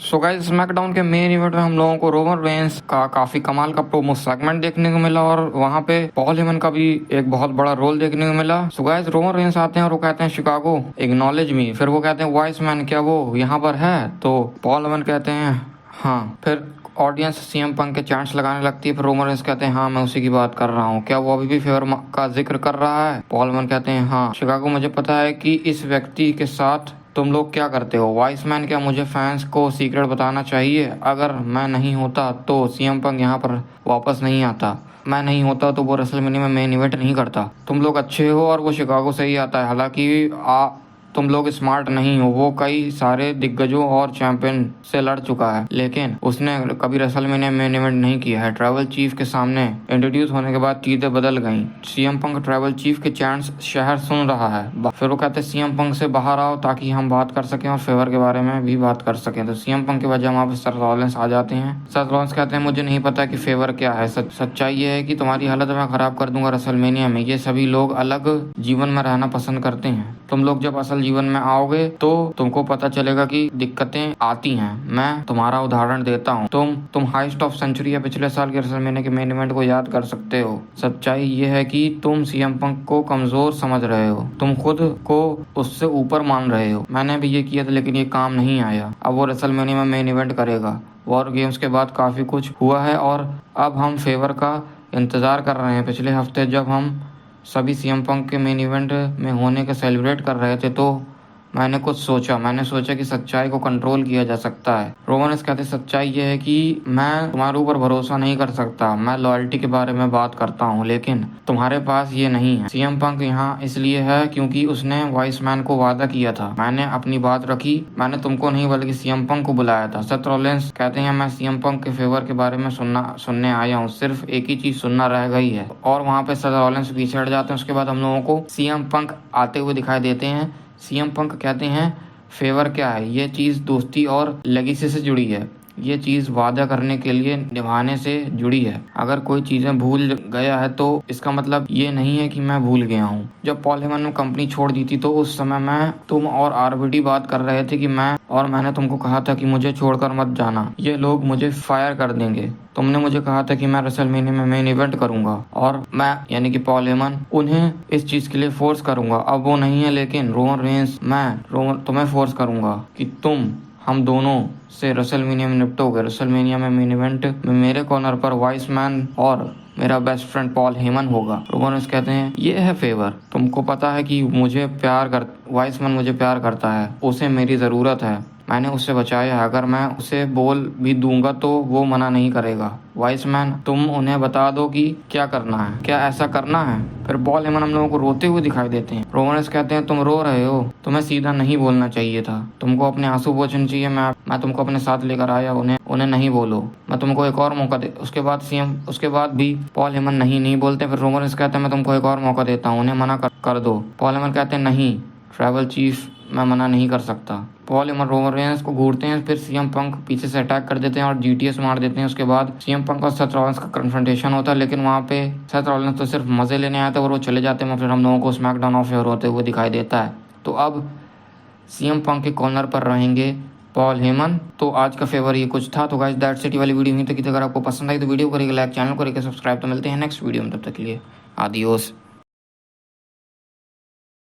So guys SmackDown के main event में हम लोगों को रोमन रेंस का काफी कमाल का प्रोमो सेगमेंट देखने को मिला और वहाँ पे पॉल हेमन का भी एक बहुत बड़ा रोल देखने को मिला। सो गाइस रोमन रेंस आते हैं और वो कहते हैं शिकागो एक्नॉलेज मी। फिर वो कहते हैं वाइस मैन क्या वो यहाँ पर है? तो पॉल हेमन कहते हैं हाँ। फिर ऑडियंस सीएम पंक के चैंट्स लगाने लगती है। फिर रोमन रेंस कहते हैं हाँ मैं उसी की बात कर रहा हूँ, क्या वो अभी भी फेवर का जिक्र कर रहा है? पॉल हेमन कहते हैं हाँ शिकागो, मुझे पता है कि इस व्यक्ति के साथ तुम लोग क्या करते हो। वाइस मैन क्या मुझे फैंस को सीक्रेट बताना चाहिए? अगर मैं नहीं होता तो सीएम पंक यहाँ पर वापस नहीं आता, मैं नहीं होता तो वो रेसलमेनिया में मेन इवेंट नहीं करता। तुम लोग अच्छे हो और वो शिकागो से ही आता है, हालांकि तुम लोग स्मार्ट नहीं हो। वो कई सारे दिग्गजों और चैंपियन से लड़ चुका है लेकिन उसने कभी रेसलमेनिया मेन इवेंट नहीं किया है। ट्राइबल चीफ के सामने इंट्रोड्यूस होने के बाद चीजें बदल गईं। सीएम पंक ट्राइबल चीफ के चैंट्स शहर सुन रहा है। फिर वो कहते हैं सीएम पंक से बाहर आओ ताकि हम बात कर सकें और फेवर के बारे में भी बात कर सकें। तो सीएम पंक के वजह वहाँ पे सर रॉलिंस आ जाते हैं। सर रॉलिंस कहते हैं मुझे नहीं पता कि फेवर क्या है, सच्चाई ये है कि तुम्हारी हालत मैं खराब कर दूंगा रेसलमेनिया में। ये सभी लोग अलग जीवन में रहना पसंद करते हैं। तुम लोग जब असल जीवन में आओगे तो तुमको पता चलेगा कि दिक्कतें आती हैं। मैं तुम्हारा उदाहरण देता हूँ। तुम हाइस्ट ऑफ सेंचुरी या पिछले साल के रेसलमेनिया के मेन इवेंट को याद कर सकते हो। सच्चाई ये है कि तुम सीएम पंक को कमजोर समझ रहे हो, तुम खुद को उससे ऊपर मान रहे हो। मैंने भी ये किया था लेकिन ये काम नहीं आया। अब वो रेसलमेनिया में मेन इवेंट करेगा। वॉर गेम्स के बाद काफी कुछ हुआ है और अब हम फेवर का इंतजार कर रहे हैं। पिछले हफ्ते जब हम सभी सीएम पंक के मेन इवेंट में होने का सेलिब्रेट कर रहे थे तो मैंने सोचा कि सच्चाई को कंट्रोल किया जा सकता है। रोमनस कहते सच्चाई ये है कि मैं तुम्हारे ऊपर भरोसा नहीं कर सकता। मैं लॉयल्टी के बारे में बात करता हूँ लेकिन तुम्हारे पास ये नहीं है। सीएम पंक यहाँ इसलिए है क्योंकि उसने वाइस मैन को वादा किया था। मैंने अपनी बात रखी, मैंने तुमको नहीं बल्कि सीएम पंक को बुलाया था। सेथ रॉलिंस कहते हैं मैं सीएम पंक के फेवर के बारे में सुनने आया हूँ, सिर्फ एक ही चीज सुनना रह गई है। और वहाँ पे सेथ रॉलिंस पीछे हट जाते हैं। उसके बाद हम लोगों को सीएम पंक आते हुए दिखाई देते हैं। सीएम पंक कहते हैं फेवर क्या है? ये चीज दोस्ती और लेगेसी से जुड़ी है, ये चीज वादा करने के लिए निभाने से जुड़ी है। अगर कोई चीजें भूल गया है तो इसका मतलब ये नहीं है कि मैं भूल गया हूँ। जब पॉल हेमन ने कंपनी छोड़ दी थी तो उस समय मैं, तुम और आरबीडी बात कर रहे थे कि मैंने तुमको कहा था कि मुझे छोड़कर मत जाना, ये लोग मुझे फायर कर देंगे। तुमने मुझे कहा था कि मैं रेसलमेनिया में मेन इवेंट करूंगा और मैं यानी कि पॉल हेमन उन्हें इस चीज के लिए फोर्स करूंगा। अब वो नहीं है लेकिन रोमन रेंस मैं तुम्हें फोर्स करूंगा कि हम दोनों से रेसलमेनिया में निपटोगे। रेसलमेनिया में मेन इवेंट में मेरे कॉर्नर पर वाइस मैन और मेरा बेस्ट फ्रेंड पॉल हेमन होगा। रोमन कहते हैं ये है फेवर। तुमको पता है कि वाइस मैन मुझे प्यार करता है, उसे मेरी जरूरत है, मैंने उससे बचाया है। अगर मैं उसे बोल भी दूंगा तो वो मना नहीं करेगा। वाइस मैन तुम उन्हें बता दो कि क्या करना है, क्या ऐसा करना है? फिर पॉल हेमन हम लोगों को रोते हुए दिखाई देते हैं। रोमनस कहते हैं तुम रो रहे हो, तुम्हें सीधा नहीं बोलना चाहिए था, तुमको अपने आंसू पोंछने चाहिए। मैं तुमको अपने साथ लेकर आया, उन्हें नहीं बोलो, मैं तुमको एक और मौका दे। उसके बाद भी पॉल हेमन नहीं बोलते। फिर रोमनस कहते हैं मैं तुमको एक और मौका देता हूँ, उन्हें मना कर दो। पॉल हेमन कहते हैं नहीं ट्राइबल चीफ, मैं मना नहीं कर सकता। पॉल हेमन रोमन रेंस को घूरते हैं। फिर सीएम पंक पीछे से अटैक कर देते हैं और जीटीएस मार देते हैं। उसके बाद सीएम पंक और सेथ रॉलिंस का कन्फ्रंटेशन होता है लेकिन वहाँ पे सेथ रॉलिंस तो सिर्फ मजे लेने आए थे और वो चले जाते हैं। फिर हम लोगों को स्मैकडाउन ऑफ फेवर होते हुए दिखाई देता है। तो अब सीएम पंक के कॉर्नर पर रहेंगे पॉल हेमन। तो आज का फेवर ये कुछ था। तो गाइस दैट्स इट वाली वीडियो हुई। तो अगर आपको पसंद आई तो वीडियो को लाइक, चैनल को सब्सक्राइब। तो मिलते हैं नेक्स्ट वीडियो में, तब तक के लिए आदियोस।